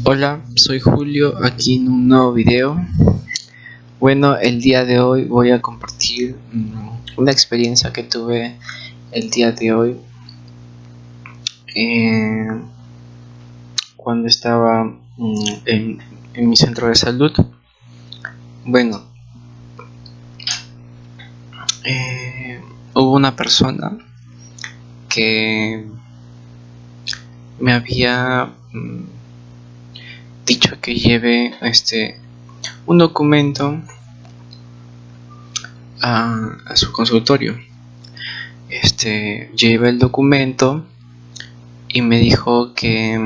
Hola, soy Julio, aquí en un nuevo video. Bueno, el día de hoy voy a compartir una experiencia que tuve el día de hoy eh, cuando estaba en mi centro de salud. Bueno, hubo una persona que me había dicho que lleve un documento a su consultorio. Llevé el documento y me dijo que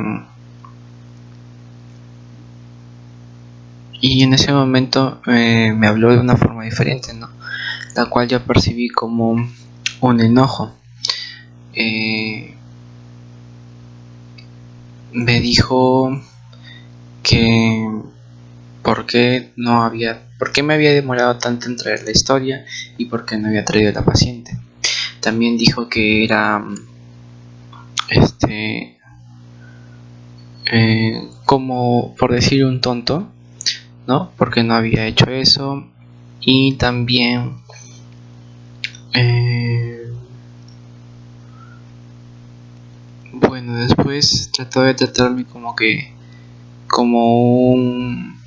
y en ese momento me habló de una forma diferente, ¿no? La cual yo percibí como un enojo. Me dijo que por qué me había demorado tanto en traer la historia y por qué no había traído a la paciente. También dijo que era como por decir un tonto, ¿no? Porque no había hecho eso. Y también bueno, después trató de tratarme como un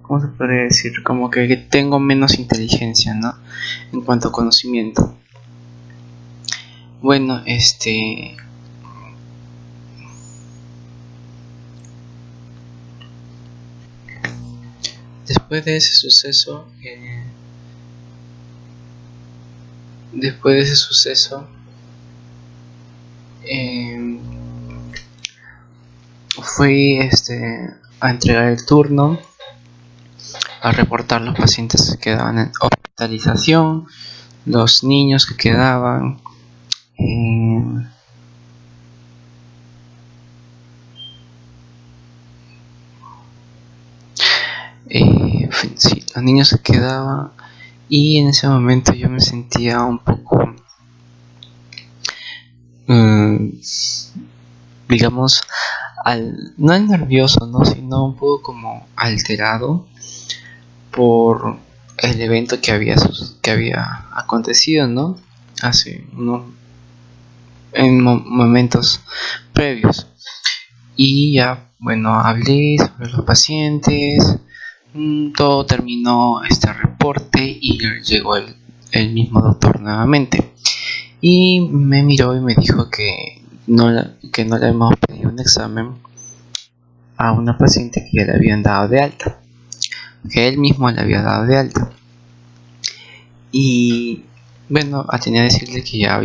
¿cómo se podría decir? Como que tengo menos inteligencia, ¿no? En cuanto a conocimiento. Bueno, después de ese suceso, fui a entregar el turno, a reportar los pacientes que quedaban en hospitalización, los niños que quedaban, sí, los niños se quedaban. Y en ese momento yo me sentía un poco digamos no nervioso, ¿no? Sino un poco como alterado por el evento que había acontecido, ¿no? En momentos previos. Y ya, bueno, hablé sobre los pacientes, todo terminó este reporte y llegó el mismo doctor nuevamente. Y me miró y me dijo que no le habíamos pedido un examen a una paciente que ya le habían dado de alta, que él mismo le había dado de alta. Y bueno, tenía que decirle que ya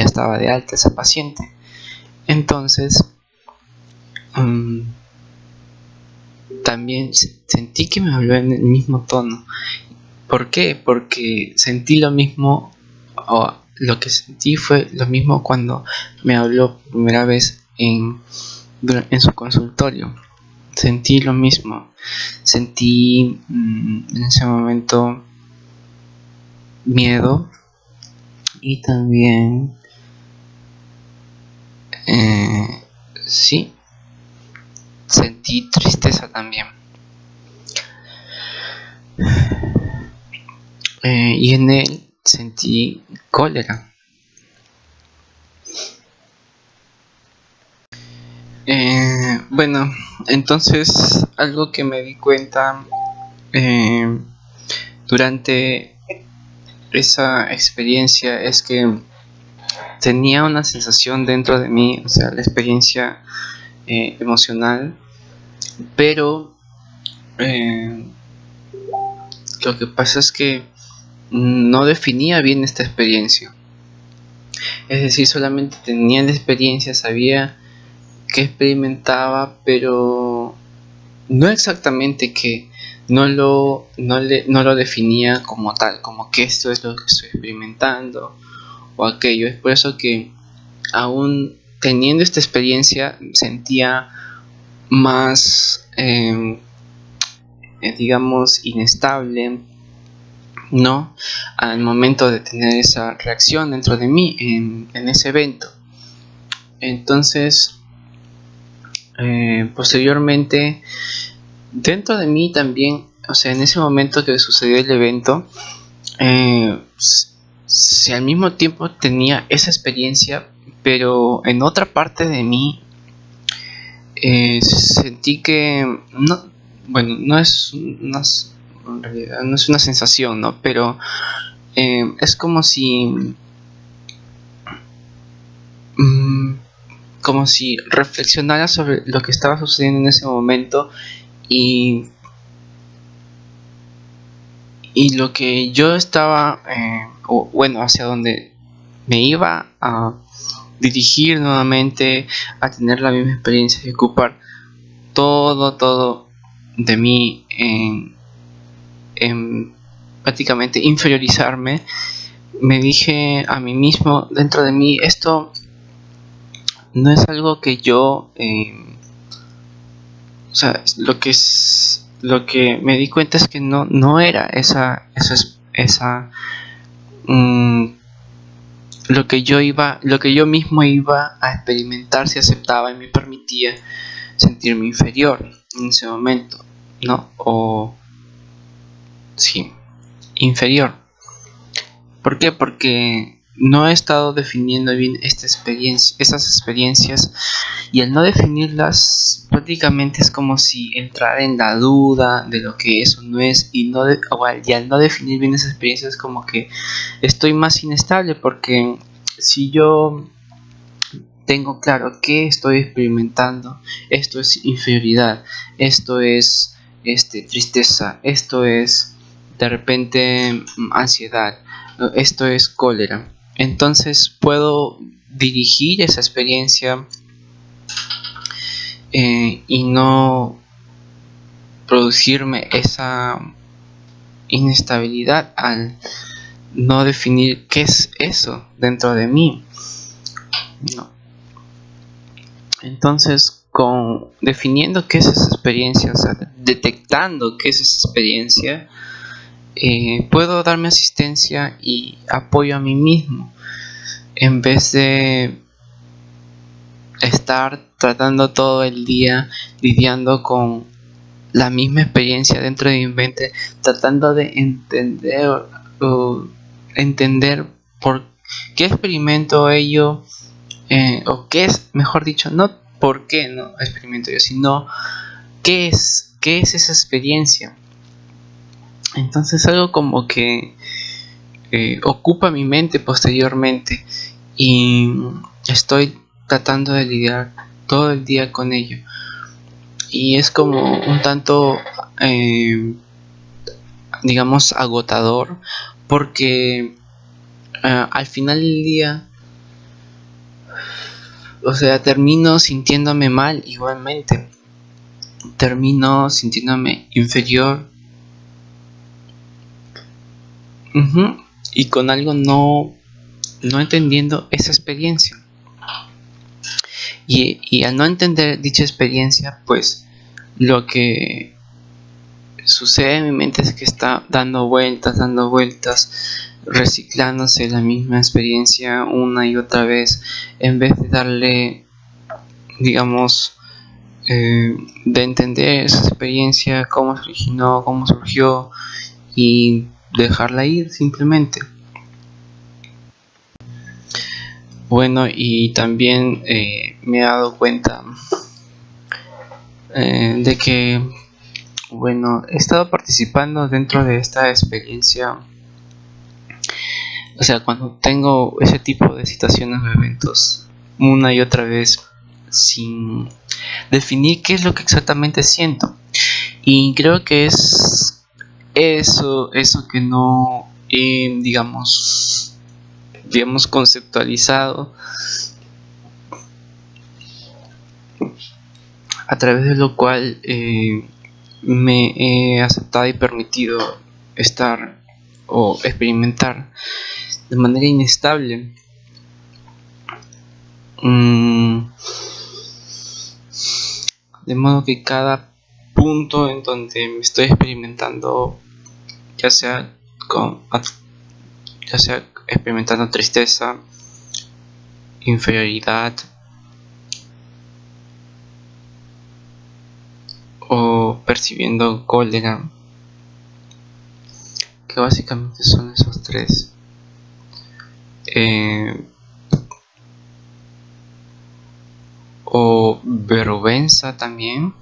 estaba de alta esa paciente. Entonces también sentí que me habló en el mismo tono. ¿Por qué? Porque sentí lo mismo, o lo que sentí fue lo mismo cuando me habló por primera vez en su consultorio. Sentí lo mismo. Sentí en ese momento miedo y también sí, sentí tristeza también. Y en él sentí cólera. Bueno, entonces algo que me di cuenta durante esa experiencia es que tenía una sensación dentro de mí, o sea, la experiencia emocional, pero lo que pasa es que no definía bien esta experiencia. Es decir, solamente tenía la experiencia, sabía que experimentaba, pero no exactamente que no lo definía como tal, como que esto es lo que estoy experimentando o aquello. Es por eso que aún teniendo esta experiencia sentía más digamos inestable, ¿no? Al momento de tener esa reacción dentro de mí en ese evento. Entonces, posteriormente, dentro de mí también, o sea, en ese momento que sucedió el evento, si al mismo tiempo tenía esa experiencia, pero en otra parte de mí sentí que no, bueno, en realidad no es una sensación, ¿no? Pero es mm, como si reflexionara sobre lo que estaba sucediendo en ese momento y, y lo que yo estaba, o bueno, hacia donde me iba a dirigir nuevamente, a tener la misma experiencia y ocupar todo de mí en prácticamente inferiorizarme. Me dije a mí mismo, dentro de mí, esto no es algo que yo, o sea, lo que me di cuenta es que no era mm, lo que yo mismo iba a experimentar si aceptaba y me permitía sentirme inferior en ese momento, ¿no? O sí, inferior. ¿Por qué? Porque no he estado definiendo bien esas experiencias, y al no definirlas prácticamente es como si entrara en la duda de lo que es o no es, y al no definir bien esas experiencias es como que estoy más inestable, porque si yo tengo claro que estoy experimentando, esto es inferioridad, esto es tristeza, esto es de repente ansiedad, esto es cólera. Entonces puedo dirigir esa experiencia y no producirme esa inestabilidad al no definir qué es eso dentro de mí, ¿no? Entonces, definiendo qué es esa experiencia, o sea, detectando qué es esa experiencia, puedo darme asistencia y apoyo a mí mismo, en vez de estar tratando todo el día lidiando con la misma experiencia dentro de mi mente, tratando de entender por qué experimento ello, o qué es, mejor dicho, no por qué no experimento yo, sino qué es esa experiencia. Entonces algo como que ocupa mi mente posteriormente, y estoy tratando de lidiar todo el día con ello, y es como un tanto digamos agotador, porque al final del día, o sea, termino sintiéndome mal igualmente, termino sintiéndome inferior, y con algo no entendiendo esa experiencia, y al no entender dicha experiencia, pues lo que sucede en mi mente es que está dando vueltas, reciclándose la misma experiencia una y otra vez, en vez de darle, digamos, de entender esa experiencia, cómo se originó, cómo surgió, y dejarla ir simplemente. Bueno, y también me he dado cuenta de que, bueno, he estado participando dentro de esta experiencia. O sea, cuando tengo ese tipo de situaciones o eventos una y otra vez, sin definir qué es lo que exactamente siento. Y creo que es eso que no he, digamos conceptualizado, a través de lo cual me he aceptado y permitido estar o experimentar de manera inestable. De modo que cada punto en donde me estoy experimentando, ya sea experimentando tristeza, inferioridad, percibiendo cólera, que básicamente son esos tres. O vergüenza también.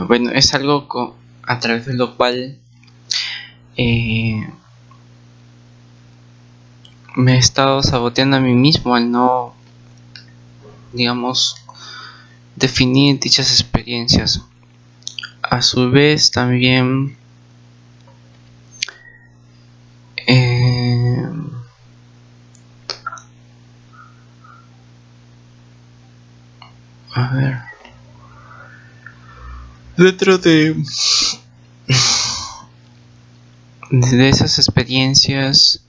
Bueno, es algo a través de lo cual me he estado saboteando a mí mismo al no, digamos, definir dichas experiencias. A su vez también a ver, dentro de esas experiencias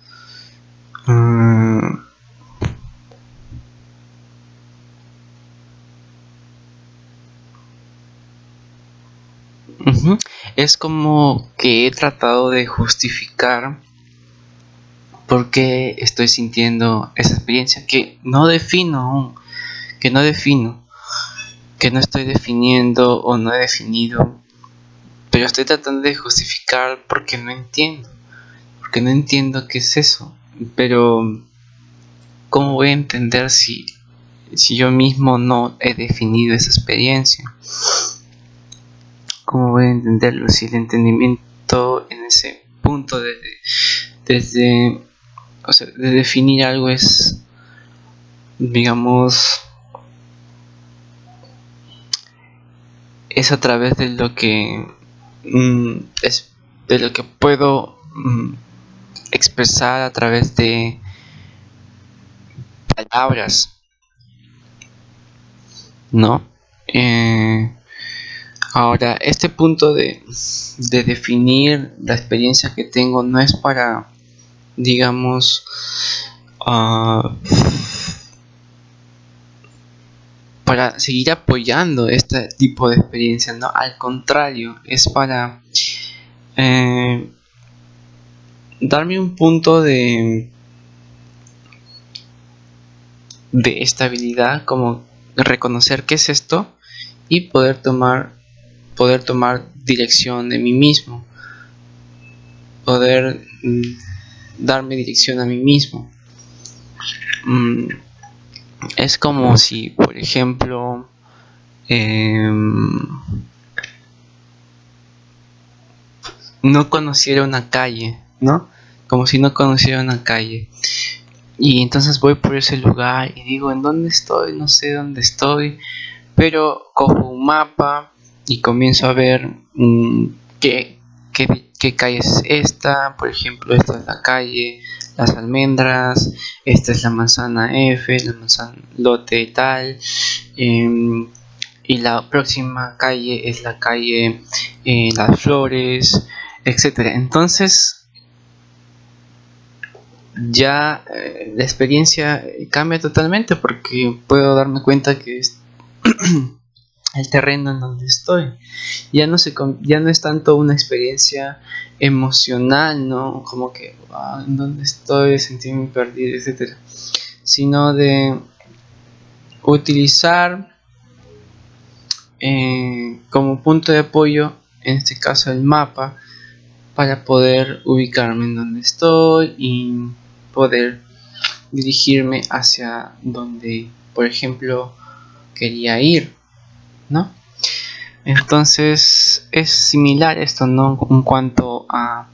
es como que he tratado de justificar por qué estoy sintiendo esa experiencia que no defino aún, que no estoy definiendo o no he definido, pero estoy tratando de justificar porque no entiendo qué es eso. Pero ¿cómo voy a entender si yo mismo no he definido esa experiencia? ¿Cómo voy a entenderlo si el entendimiento en ese punto de definir algo es, digamos, es a través de lo que es de lo que puedo expresar a través de palabras, ¿no? Ahora, este punto de definir la experiencia que tengo no es para, digamos, para seguir apoyando este tipo de experiencia, ¿no? Al contrario, es para darme un punto de estabilidad, como reconocer qué es esto y poder tomar dirección de mí mismo, poder darme dirección a mí mismo. Es como si, por ejemplo, no conociera una calle, ¿no? Como si no conociera una calle. Y entonces voy por ese lugar y digo, ¿en dónde estoy? No sé dónde estoy. Pero cojo un mapa y comienzo a ver qué calle es esta. Por ejemplo, esta es la calle Las Almendras, esta es la manzana F, la manzana lote tal, y la próxima calle es la calle Las Flores, etcétera. Entonces ya la experiencia cambia totalmente porque puedo darme cuenta que es el terreno en donde estoy. Ya no es tanto una experiencia emocional, ¿no? Como que en dónde estoy, sentirme perdido, etcétera, sino de utilizar como punto de apoyo, en este caso el mapa, para poder ubicarme en donde estoy y poder dirigirme hacia donde, por ejemplo, quería ir, ¿no? Entonces es similar esto, ¿no? En cuanto a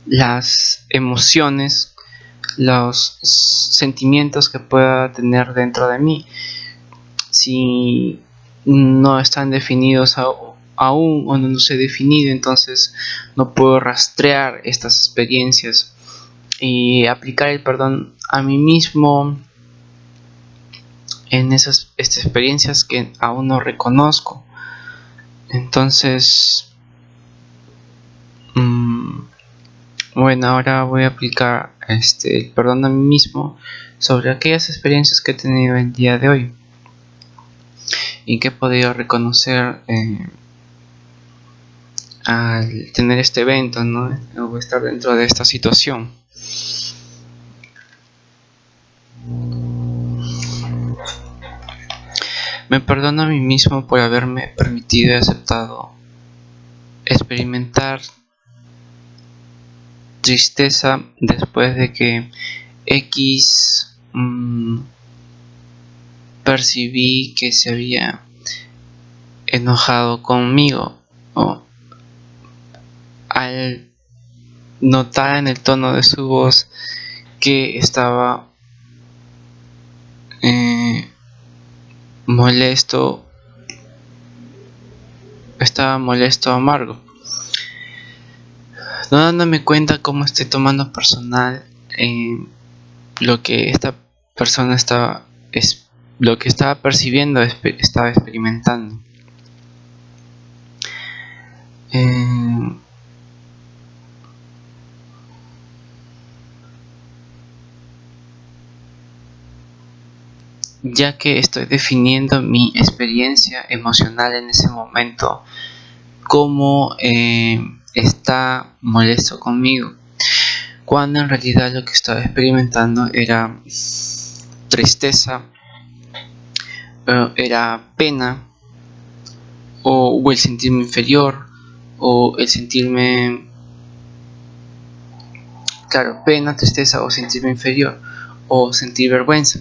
las emociones, los sentimientos que pueda tener dentro de mí. Si no están definidos aún o no los he definido, entonces no puedo rastrear estas experiencias y aplicar el perdón a mí mismo en estas experiencias que aún no reconozco. Entonces, bueno, ahora voy a aplicar el perdón a mí mismo sobre aquellas experiencias que he tenido el día de hoy y que he podido reconocer al tener este evento, ¿no? O estar dentro de esta situación. Me perdono a mí mismo por haberme permitido y aceptado experimentar tristeza después de que X percibí que se había enojado conmigo, o al notar en el tono de su voz que estaba molesto, amargo, no dándome cuenta cómo estoy tomando personal lo que esta persona lo que estaba percibiendo, estaba experimentando. Ya que estoy definiendo mi experiencia emocional en ese momento, cómo está molesto conmigo, cuando en realidad lo que estaba experimentando era tristeza, era pena, o el sentirme inferior, o el sentirme, pena, tristeza, o sentirme inferior, o sentir vergüenza.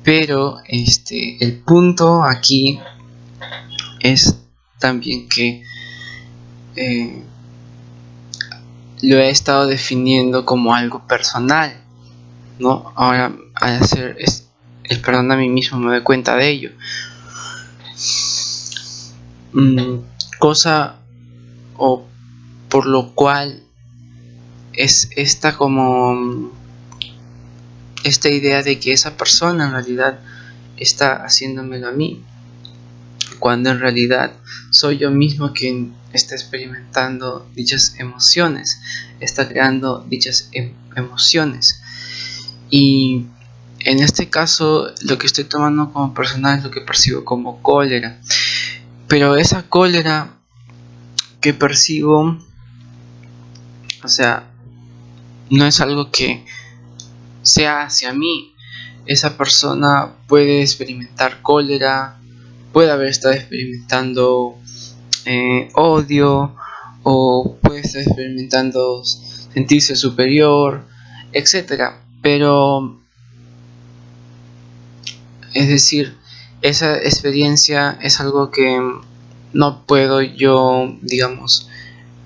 Pero el punto aquí es también que lo he estado definiendo como algo personal, ¿no? Ahora, al hacer el perdón a mí mismo, me doy cuenta de ello. Cosa o por lo cual es esta idea de que esa persona en realidad está haciéndomelo a mí, cuando en realidad soy yo mismo quien está experimentando dichas emociones, está creando dichas emociones. Y en este caso lo que estoy tomando como personal es lo que percibo como cólera, pero esa cólera que percibo, o sea, no es algo que sea hacia mí. Esa persona puede experimentar cólera, puede haber estado experimentando odio, o puede estar experimentando sentirse superior, etcétera. Pero es decir, esa experiencia es algo que no puedo yo, digamos,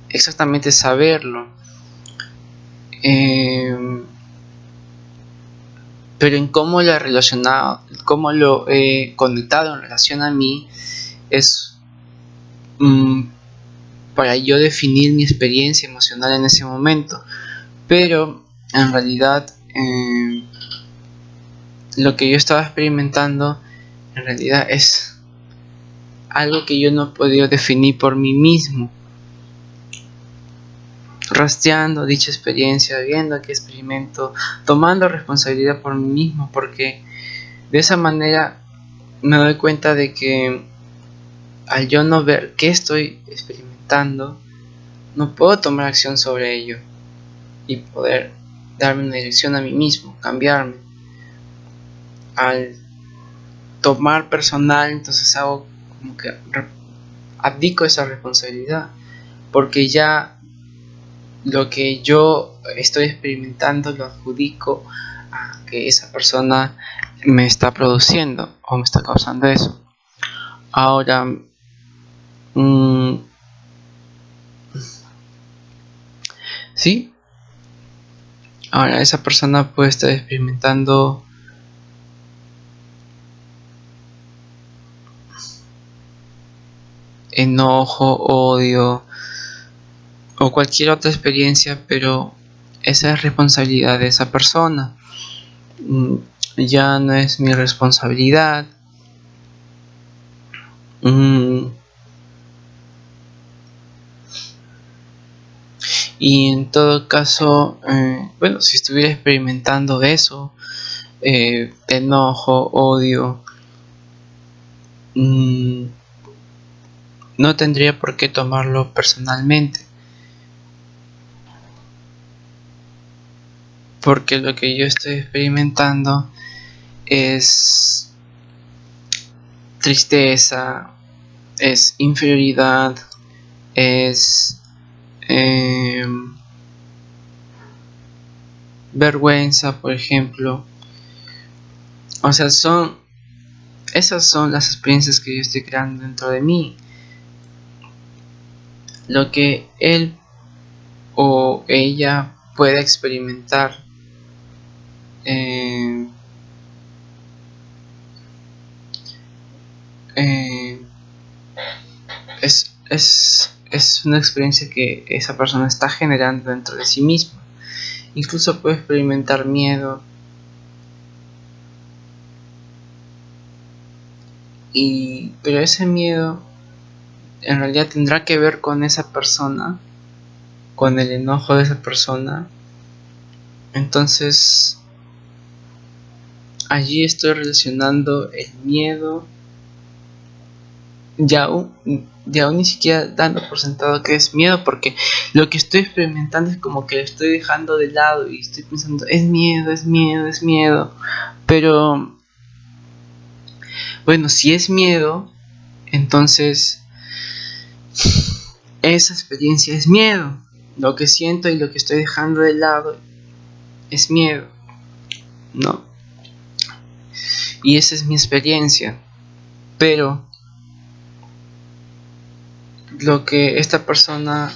exactamente saberlo. Pero en cómo lo he relacionado, cómo lo he conectado en relación a mí, es para yo definir mi experiencia emocional en ese momento. Pero en realidad lo que yo estaba experimentando en realidad es algo que yo no he podido definir por mí mismo. Rastreando dicha experiencia, viendo qué experimento, tomando responsabilidad por mí mismo, porque de esa manera me doy cuenta de que al yo no ver qué estoy experimentando, no puedo tomar acción sobre ello y poder darme una dirección a mí mismo, cambiarme. Al tomar personal, entonces hago como que abdico esa responsabilidad, porque ya lo que yo estoy experimentando lo adjudico a que esa persona me está produciendo o me está causando eso. Ahora, sí, ahora esa persona puede estar experimentando enojo, odio o cualquier otra experiencia, pero esa es responsabilidad de esa persona. Ya no es mi responsabilidad. Y en todo caso, bueno, si estuviera experimentando eso, enojo, odio, no tendría por qué tomarlo personalmente, porque lo que yo estoy experimentando es tristeza, es inferioridad, es vergüenza, por ejemplo. O sea, esas son las experiencias que yo estoy creando dentro de mí. Lo que él o ella pueda experimentar es una experiencia que esa persona está generando dentro de sí misma. Incluso puede experimentar miedo, pero ese miedo en realidad tendrá que ver con esa persona, con el enojo de esa persona. Entonces allí estoy relacionando el miedo, ya aún ni siquiera dando por sentado que es miedo, porque lo que estoy experimentando es como que lo estoy dejando de lado y estoy pensando, es miedo, es miedo, es miedo. Pero bueno, si es miedo, entonces esa experiencia es miedo. Lo que siento y lo que estoy dejando de lado es miedo, ¿no? Y esa es mi experiencia. Pero lo que esta persona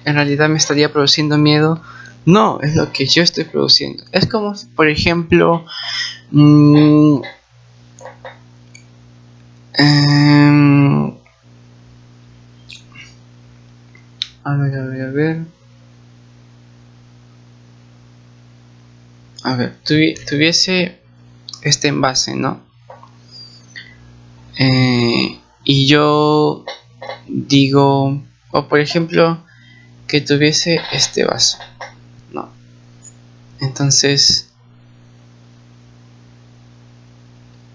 en realidad me estaría produciendo miedo, no, es lo que yo estoy produciendo. Es como si, por ejemplo, a ver, tuviese este envase, ¿no? Y yo digo, o por ejemplo, que tuviese este vaso, ¿no? Entonces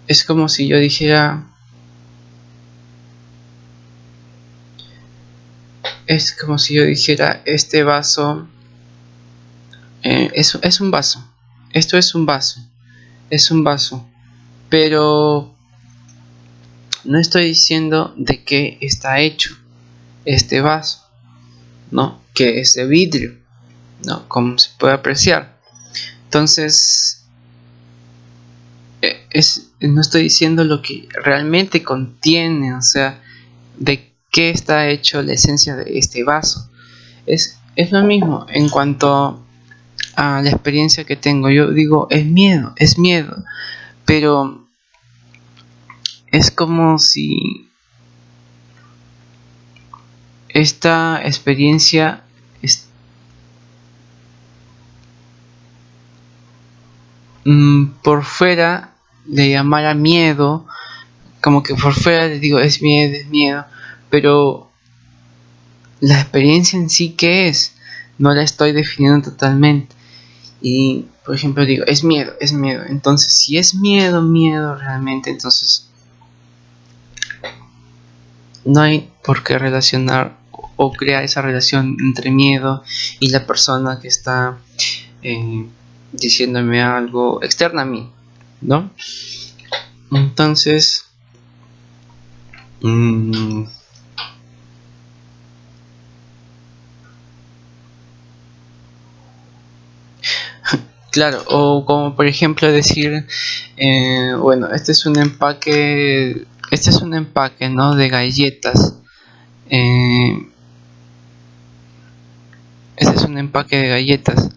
es como si yo dijera, este vaso es un vaso, esto es un vaso, pero no estoy diciendo de qué está hecho este vaso, ¿no? Que es de vidrio, ¿no? Como se puede apreciar. Entonces no estoy diciendo lo que realmente contiene, o sea, de qué está hecho la esencia de este vaso. Es lo mismo en cuanto a la experiencia que tengo. Yo digo, es miedo, pero es como si esta experiencia por fuera le llamara miedo, como que por fuera le digo es miedo, pero la experiencia en sí, ¿qué es? No la estoy definiendo totalmente. Y por ejemplo digo es miedo, entonces si es miedo realmente, entonces no hay por qué relacionar o crear esa relación entre miedo y la persona que está diciéndome algo externo a mí, ¿no? Entonces claro, o como por ejemplo decir, bueno, este es un empaque, ¿no? De galletas. Este es un empaque de galletas.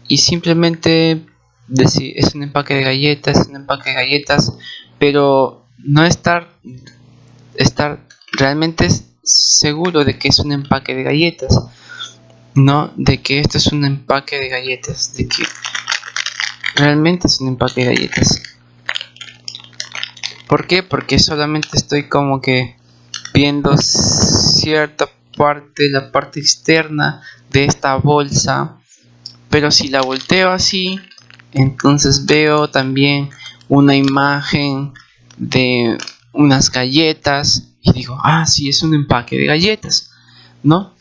Y simplemente decir, es un empaque de galletas, pero no estar realmente seguro de que es un empaque de galletas, no de que esto es un empaque de galletas, de que realmente es un empaque de galletas. ¿Por qué? Porque solamente estoy como que viendo cierta parte, la parte externa de esta bolsa, pero si la volteo así, entonces veo también una imagen de unas galletas y digo, ah, sí, es un empaque de galletas, ¿no?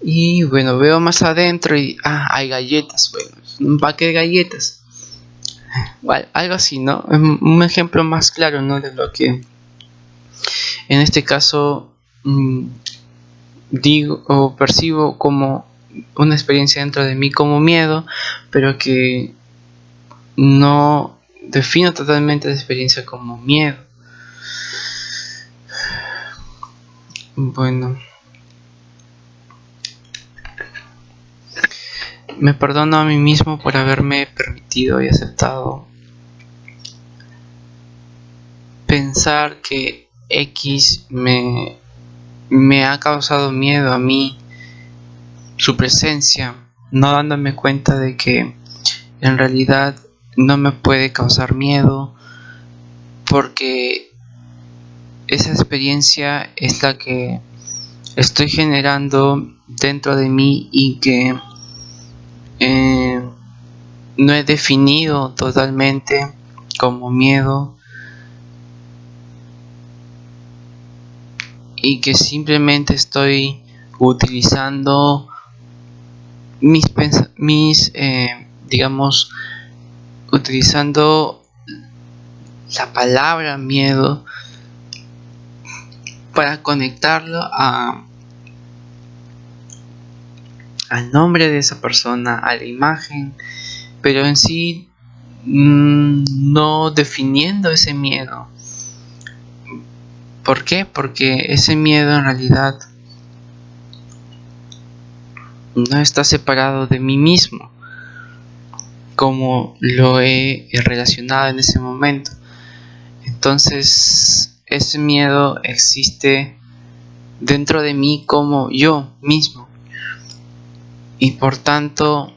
Y bueno, veo más adentro y, hay galletas, bueno, es un empaque de galletas. Igual, algo así, ¿no? Un ejemplo más claro, ¿no? De lo que En este caso, digo o percibo como una experiencia dentro de mí como miedo, pero que no defino totalmente la experiencia como miedo. Bueno, me perdono a mí mismo por haberme permitido y aceptado pensar que X me ha causado miedo a mí, su presencia, no dándome cuenta de que en realidad no me puede causar miedo, porque esa experiencia es la que estoy generando dentro de mí y que no he definido totalmente como miedo, y que simplemente estoy utilizando digamos, utilizando la palabra miedo para conectarlo al nombre de esa persona, a la imagen, pero en sí no definiendo ese miedo. ¿Por qué? Porque ese miedo en realidad no está separado de mí mismo, como lo he relacionado en ese momento. Entonces, ese miedo existe dentro de mí como yo mismo, y por tanto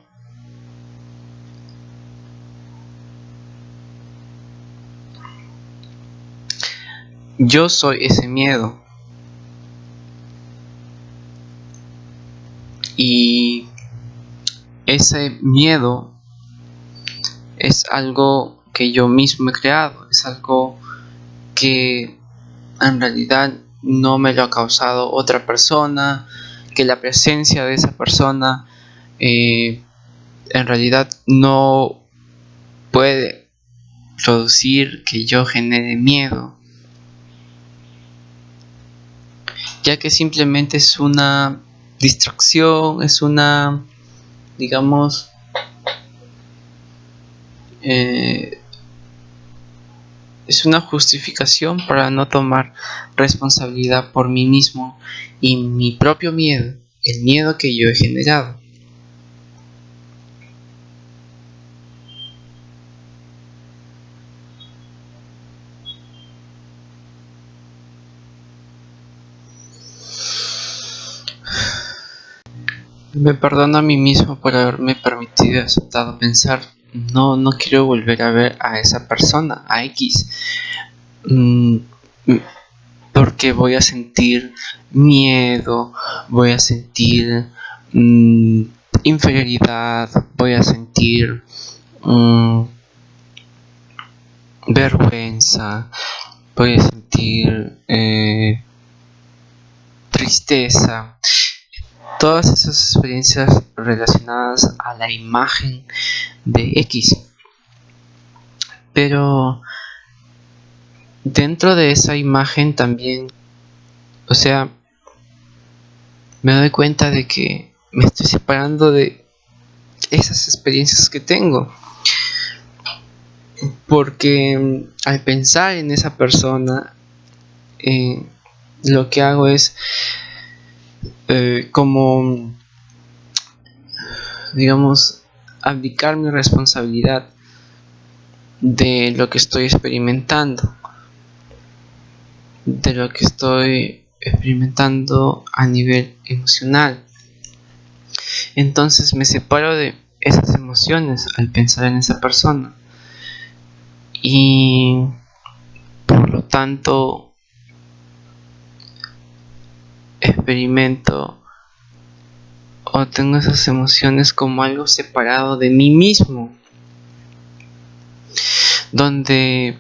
yo soy ese miedo. Y ese miedo es algo que yo mismo he creado, es algo que en realidad no me lo ha causado otra persona, que la presencia de esa persona en realidad no puede producir que yo genere miedo, ya que simplemente es una distracción, es una, digamos, es una justificación para no tomar responsabilidad por mí mismo y mi propio miedo, el miedo que yo he generado. Me perdono a mí mismo por haberme permitido y aceptado pensar, no quiero volver a ver a esa persona, a X, porque voy a sentir miedo, voy a sentir inferioridad, voy a sentir vergüenza, voy a sentir tristeza. Todas esas experiencias relacionadas a la imagen de X. Pero dentro de esa imagen también, o sea, me doy cuenta de que me estoy separando de esas experiencias que tengo. Porque al pensar en esa persona, lo que hago es como, digamos, abdicar mi responsabilidad de lo que estoy experimentando, a nivel emocional. Entonces me separo de esas emociones al pensar en esa persona, y por lo tanto experimento o tengo esas emociones como algo separado de mí mismo, donde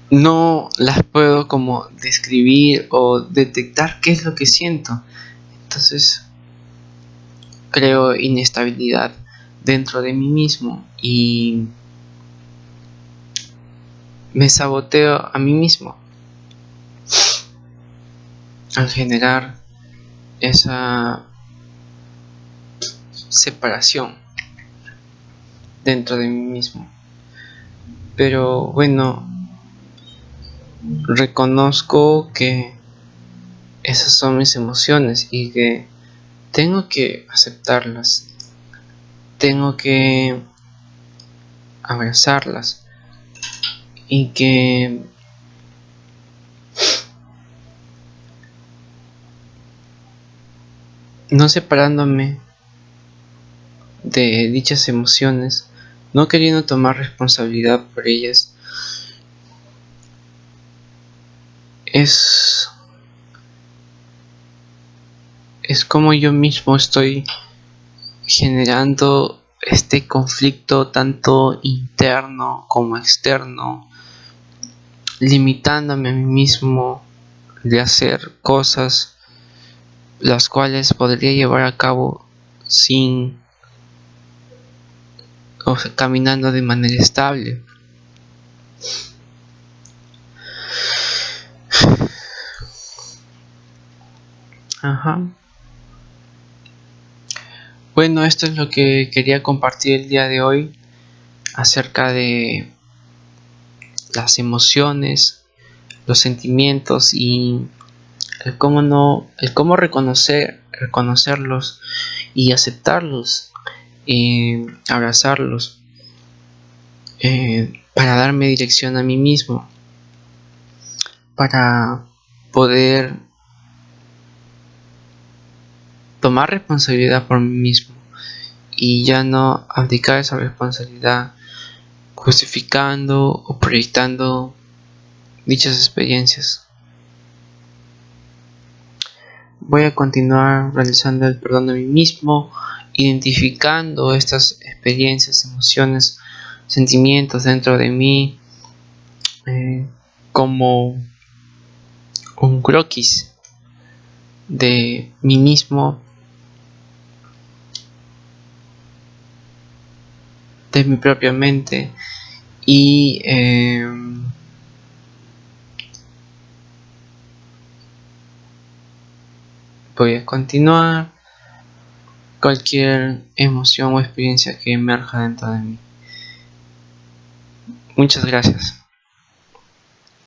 no las puedo como describir o detectar qué es lo que siento. Entonces creo inestabilidad dentro de mí mismo y me saboteo a mí mismo. al generar esa separación dentro de mí mismo. Pero bueno, reconozco que esas son mis emociones y que tengo que aceptarlas, tengo que abrazarlas y que no separándome de dichas emociones, no queriendo tomar responsabilidad por ellas, es como yo mismo estoy generando este conflicto tanto interno como externo, limitándome a mí mismo de hacer cosas las cuales podría llevar a cabo sin, o sea, caminando de manera estable. Ajá. Bueno, esto es lo que quería compartir el día de hoy acerca de las emociones, los sentimientos y el cómo reconocerlos y aceptarlos, abrazarlos, para darme dirección a mí mismo, para poder tomar responsabilidad por mí mismo y ya no abdicar esa responsabilidad justificando o proyectando dichas experiencias. Voy a continuar realizando el perdón a mí mismo, identificando estas experiencias, emociones, sentimientos dentro de mí, como un croquis de mí mismo, de mi propia mente, y voy a continuar cualquier emoción o experiencia que emerja dentro de mí. Muchas gracias.